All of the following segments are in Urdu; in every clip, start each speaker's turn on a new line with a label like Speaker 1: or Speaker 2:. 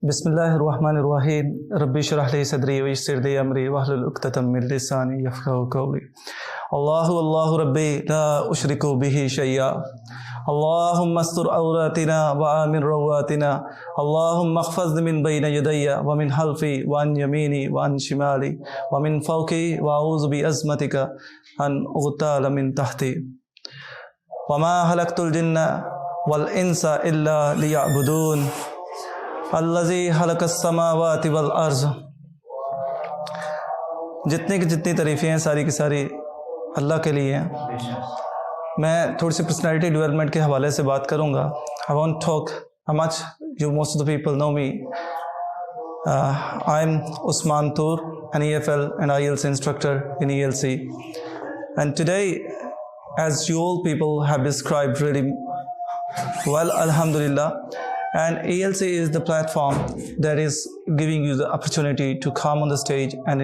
Speaker 1: بسم اللہ الرحمن الرحیم ربی اشرح لی صدری ویسر لی امری واحلل عقدۃ من لسانی یفقهوا قولی اللہ ربی لا اشرک بہ شیئا اللہم استر عوراتنا وآمن رواتنا اللہم احفظ من بین یدی ومن خلفی وعن یمینی وعن شمالی ومن فوقی واعوذ بعظمتک ان اغتال من تحتی وما خلقت الجن والانس الا لیعبدون الذی خلق السماوات والارض۔ جتنی تعریفیں ہیں ساری کی ساری اللہ کے لیے ہیں۔ میں تھوڑی سی پرسنالٹی ڈیولپمنٹ کے حوالے سے بات کروں گا۔ I won't talk how much you most of the people know me. I'm Usman Tur, an EFL and IELTS instructor in ELC. And today, as you all people have described really well, alhamdulillah, and ELC is the platform that is giving you the opportunity to come on the stage and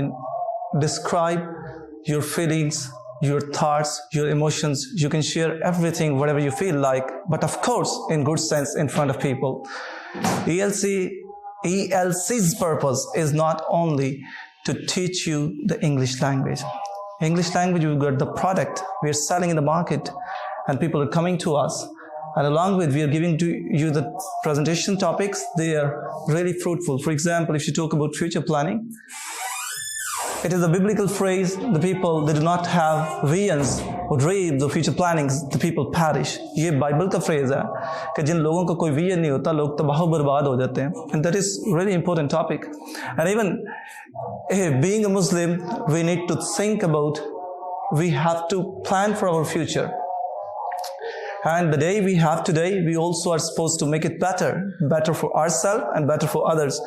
Speaker 1: describe your feelings, your thoughts, your emotions. You can share everything, whatever you feel like, but of course, in good sense, in front of people. ELC's purpose is not only to teach you the English language. English language, we've got the product we're selling in the market, and people are coming to us. And along with, we are giving to you the presentation topics. They are really fruitful. For example, if you talk about future planning, it is a biblical phrase. The people, they do not have visions or dreams or future plannings, the people perish. یہ بائبل کا phrase ہے کہ جن لوگوں کا کوئی vision نہیں ہوتا لوگ تباہ و برباد ہو جاتے ہیں. And that is really important topic. And even being a Muslim, we need to think about, we have to plan for our future. And the day we have today, we also are supposed to make it better for ourselves and better for others.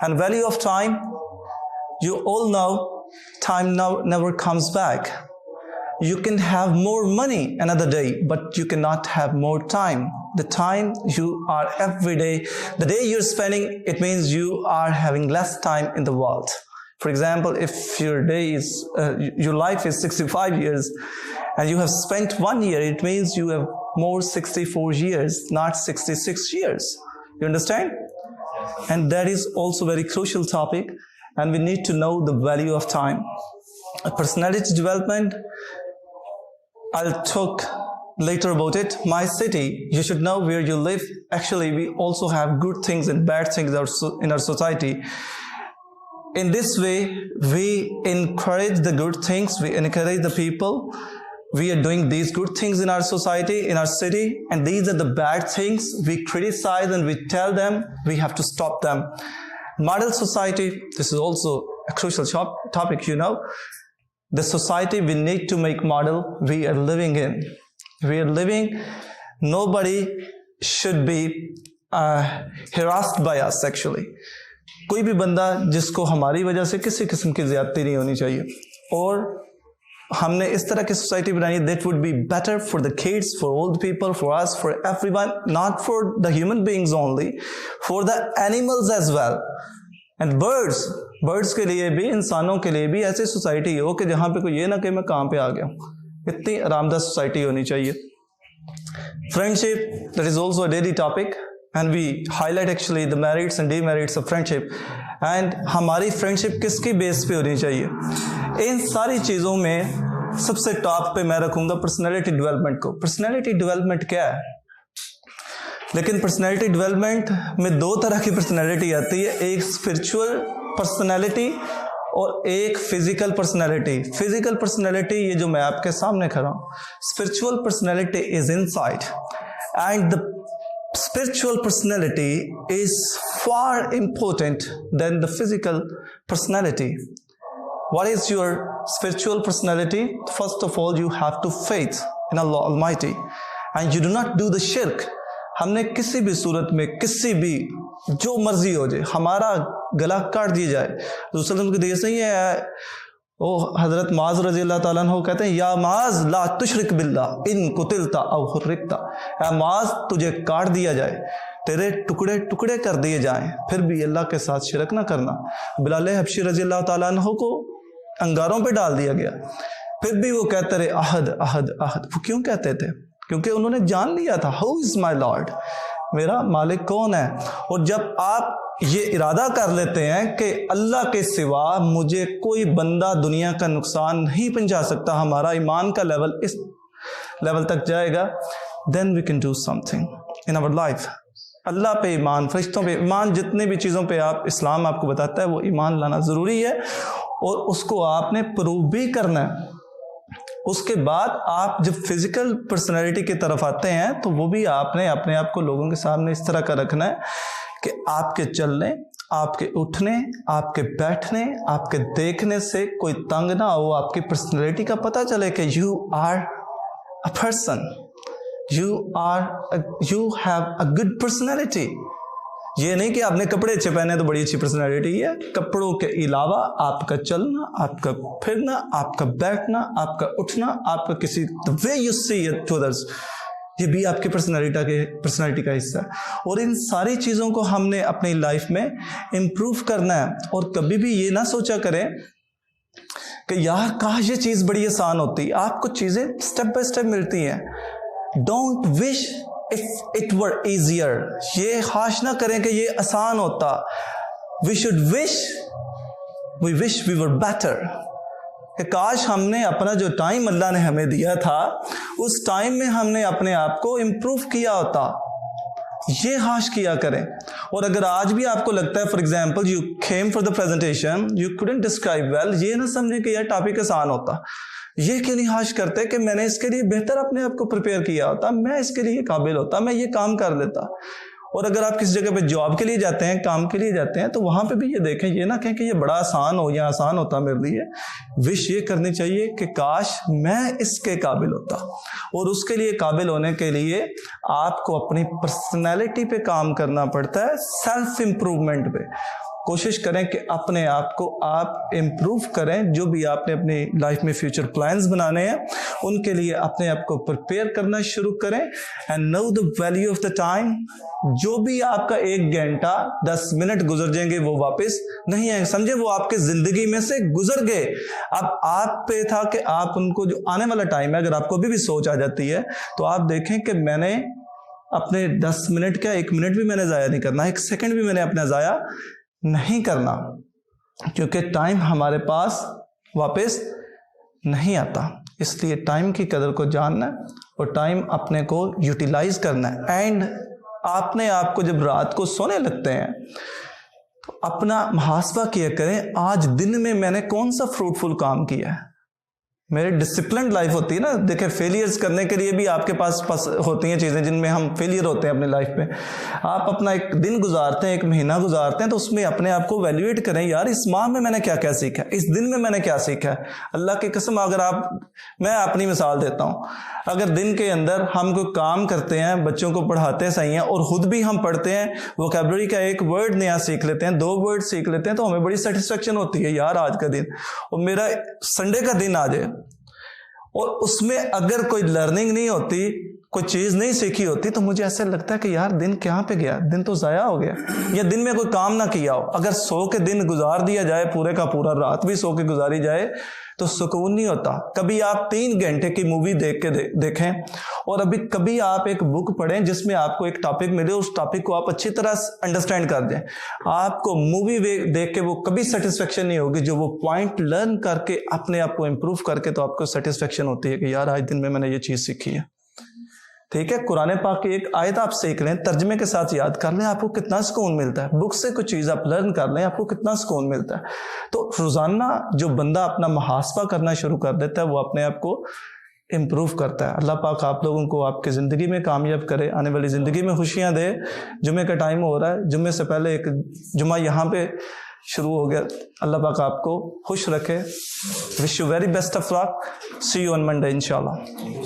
Speaker 1: And value of time, you all know, time now never comes back. You can have more money another day, but you cannot have more time. The time you are every day, the day you're spending, it means you are having less time in the world. For example, if your life is 65 years and you have spent 1 year, it means you have more 64 years, not 66 years. You understand? And that is also a very crucial topic, and we need to know the value of time. Personality development, I'll talk later about it. My city, you should know where you live. Actually, we also have good things and bad things in our society. In this way, we encourage the good things, we encourage the people. We are doing these good things in our society, in our city, and these are the bad things. We criticize and we tell them we have to stop them. Model society, this is also a crucial topic, you know. The society we need to make model, we are living in. Nobody should be harassed by us sexually. کوئی بھی بندہ جس کو ہماری وجہ سے کسی قسم کی زیادتی نہیں ہونی چاہیے. اور ہم نے اس طرح کی سوسائٹی بنانی ہے that would be better for the kids, for old people, for us, for everyone, not for the human beings only, for the animals as well. And birds کے لیے بھی, انسانوں کے لیے بھی ایسی سوسائٹی ہو کہ جہاں پہ کوئی یہ نہ کہ میں کہاں پہ آ گیا ہوں. اتنی آرام دہ سوسائٹی ہونی چاہیے. Friendship, that is also a daily topic, and we highlight actually the merits and demerits of friendship. And ہماری فرینڈشپ کس کی بیس پہ ہونی چاہیے. ان ساری چیزوں میں سب سے ٹاپ پہ میں رکھوں گا پرسنالٹی ڈیولپمنٹ کو. پرسنالٹی ڈیولپمنٹ کیا ہے؟ لیکن پرسنالٹی ڈیولپمنٹ میں 2 طرح کی پرسنالٹی آتی ہے. ایک اسپرچول پرسنالٹی اور ایک فزیکل پرسنالٹی. فزیکل پرسنالٹی یہ جو میں آپ کے سامنے کھڑا ہوں. Spiritual personality is in side, and the spiritual personality is far important than the physical personality. What is your spiritual personality? First of all, you have to faith in Allah Almighty, and you do not do the shirk. ہم نے کسی بھی صورت میں کسی بھی جو مرضی ہو جائے ہمارا گلا کاٹ دیا جائے. رسول صلی اللہ علیہ وسلم کے حدیث نہیں ہے, حضرت معاذ رضی اللہ تعالیٰ عنہ کہتے ہیں یا معاذ لا تشرک باللہ ان قتلتا او حرقتا. اے معاذ تجھے کاٹ دیا جائے, تیرے ٹکڑے ٹکڑے کر دیے جائیں, پھر بھی اللہ کے ساتھ شرک نہ کرنا. بلال حبشی رضی اللہ تعالیٰ عنہ کو انگاروں پہ ڈال دیا گیا, پھر بھی وہ کہتے رہے احد احد احد. وہ کیوں کہتے تھے؟ کیونکہ انہوں نے جان لیا تھا ہو از مائی لارڈ, میرا مالک کون ہے. اور جب آپ یہ ارادہ کر لیتے ہیں کہ اللہ کے سوا مجھے کوئی بندہ دنیا کا نقصان نہیں پہنچا سکتا, ہمارا ایمان کا لیول اس لیول تک جائے گا, then we can do something in our life. اللہ پہ ایمان, فرشتوں پہ ایمان, جتنے بھی چیزوں پہ اسلام آپ کو بتاتا ہے وہ ایمان لانا ضروری ہے, اور اس کو آپ نے پروو بھی کرنا ہے. اس کے بعد آپ جب فزیکل پرسنالٹی کی طرف آتے ہیں تو وہ بھی آپ نے اپنے آپ کو لوگوں کے سامنے اس طرح کا رکھنا ہے کہ آپ کے چلنے, آپ کے اٹھنے, آپ کے بیٹھنے, آپ کے دیکھنے سے کوئی تنگ نہ ہو, آپ کی پرسنالٹی کا پتہ چلے کہ you are a person, you have a good personality. یہ نہیں کہ آپ نے کپڑے اچھے پہنے تو بڑی اچھی پرسنالٹی ہے, کپڑوں کے علاوہ آپ کا چلنا, آپ کا پھرنا, آپ کا بیٹھنا, آپ کا اٹھنا, آپ کا کسی the way you see it to others, یہ بھی آپ کی پرسنالٹی کا حصہ ہے. اور ان ساری چیزوں کو ہم نے اپنی لائف میں امپروو کرنا ہے, اور کبھی بھی یہ نہ سوچا کریں کہ یار کاش یہ چیز بڑی آسان ہوتی. آپ کو چیزیں سٹیپ بائی سٹیپ ملتی ہیں. Don't wish if it were easier, یہ خواہش نہ کریں کہ یہ آسان ہوتا. we wish we were better, کہ کاش ہم نے اپنا جو ٹائم اللہ نے ہمیں دیا تھا اس ٹائم میں ہم نے اپنے آپ کو امپروو کیا ہوتا. یہ خواہش کیا کریں. اور اگر آج بھی آپ کو لگتا ہے, for example you came for the presentation, you couldn't describe well, یہ نہ سمجھیں کہ یہ ٹاپک آسان ہوتا. یہ کیوں نہیں خواہش کرتے کہ میں نے اس کے لیے بہتر اپنے آپ کو پریپیئر کیا ہوتا, میں اس کے لیے قابل ہوتا, میں یہ کام کر لیتا. اور اگر آپ کسی جگہ پہ جاب کے لیے جاتے ہیں, کام کے لیے جاتے ہیں, تو وہاں پہ بھی یہ دیکھیں, یہ نہ کہیں کہ یہ بڑا آسان ہو یا آسان ہوتا میرے لیے. وش یہ کرنی چاہیے کہ کاش میں اس کے قابل ہوتا. اور اس کے لیے قابل ہونے کے لیے آپ کو اپنی پرسنالٹی پہ کام کرنا پڑتا ہے, سیلف امپروومنٹ پہ. کوشش کریں کہ اپنے آپ کو آپ امپروو کریں. جو بھی آپ نے اپنی لائف میں فیوچر پلانز بنانے ہیں ان کے لیے اپنے آپ کو پریپیئر کرنا شروع کریں. And know the value of the time. جو بھی آپ کا 1 گھنٹہ 10 منٹ گزر جائیں گے وہ واپس نہیں آئیں گے. سمجھے وہ آپ کے زندگی میں سے گزر گئے. اب آپ پہ تھا کہ آپ ان کو جو آنے والا ٹائم ہے, اگر آپ کو بھی سوچ آ جاتی ہے تو آپ دیکھیں کہ میں نے اپنے 10 منٹ کا 1 منٹ بھی میں نے ضائع نہیں کرنا, 1 سیکنڈ بھی میں نے اپنا ضائع نہیں کرنا, کیونکہ ٹائم ہمارے پاس واپس نہیں آتا. اس لیے ٹائم کی قدر کو جاننا ہے اور ٹائم اپنے کو یوٹیلائز کرنا ہے. اینڈ آپ نے آپ کو جب رات کو سونے لگتے ہیں تو اپنا محاسبہ کیا کریں, آج دن میں نے کون سا فروٹفل کام کیا ہے. میرے ڈسپلنڈ لائف ہوتی ہے نا. دیکھیں فیلیئرز کرنے کے لیے بھی آپ کے پاس ہوتی ہیں چیزیں جن میں ہم فیلیئر ہوتے ہیں اپنے لائف میں. آپ اپنا 1 دن گزارتے ہیں, 1 مہینہ گزارتے ہیں, تو اس میں اپنے آپ کو ویلیویٹ کریں, یار اس ماہ میں نے کیا کیا سیکھا, اس دن میں نے کیا سیکھا ہے. اللہ کی قسم, اگر میں اپنی مثال دیتا ہوں, اگر دن کے اندر ہم کوئی کام کرتے ہیں, بچوں کو پڑھاتے ہیں صحیح ہیں, اور خود بھی ہم پڑھتے ہیں, ووکیبلری کا 1 ورڈ نیا سیکھ لیتے ہیں, 2 ورڈ سیکھ لیتے ہیں, تو ہمیں بڑی سیٹسفیکشن ہوتی ہے, یار آج کا دن, اور میرا سنڈے کا دن آ جائے, اور اس میں اگر کوئی لرننگ نہیں ہوتی, کوئی چیز نہیں سیکھی ہوتی, تو مجھے ایسا لگتا ہے کہ یار دن کہاں پہ گیا, دن تو ضائع ہو گیا, یا دن میں کوئی کام نہ کیا ہو. اگر سو کے دن گزار دیا جائے پورے کا پورا, رات بھی سو کے گزاری جائے, تو سکون نہیں ہوتا. کبھی آپ 3 گھنٹے کی مووی دیکھیں, اور کبھی آپ ایک بک پڑھیں جس میں آپ کو ایک ٹاپک ملے, اس ٹاپک کو آپ اچھی طرح انڈرسٹینڈ کر دیں. آپ کو مووی دیکھ کے وہ کبھی سیٹسفیکشن نہیں ہوگی, جو وہ پوائنٹ لرن کر کے اپنے آپ کو امپروو کر کے تو آپ کو سیٹسفیکشن ہوتی ہے کہ یار آج دن میں نے یہ چیز سیکھی ہے. ٹھیک ہے, قرآن پاک کی ایک آیت آپ سیکھ لیں, ترجمے کے ساتھ یاد کر لیں, آپ کو کتنا سکون ملتا ہے. بک سے کوئی چیز آپ لرن کر لیں, آپ کو کتنا سکون ملتا ہے. تو روزانہ جو بندہ اپنا محاسبہ کرنا شروع کر دیتا ہے وہ اپنے آپ کو امپروو کرتا ہے. اللہ پاک آپ لوگوں کو آپ کی زندگی میں کامیاب کرے, آنے والی زندگی میں خوشیاں دے. جمعے کا ٹائم ہو رہا ہے, جمعے سے پہلے ایک جمعہ یہاں پہ شروع ہو گیا. اللہ پاک آپ کو خوش رکھے. Wish you very best of luck. See you on Monday انشاءاللہ.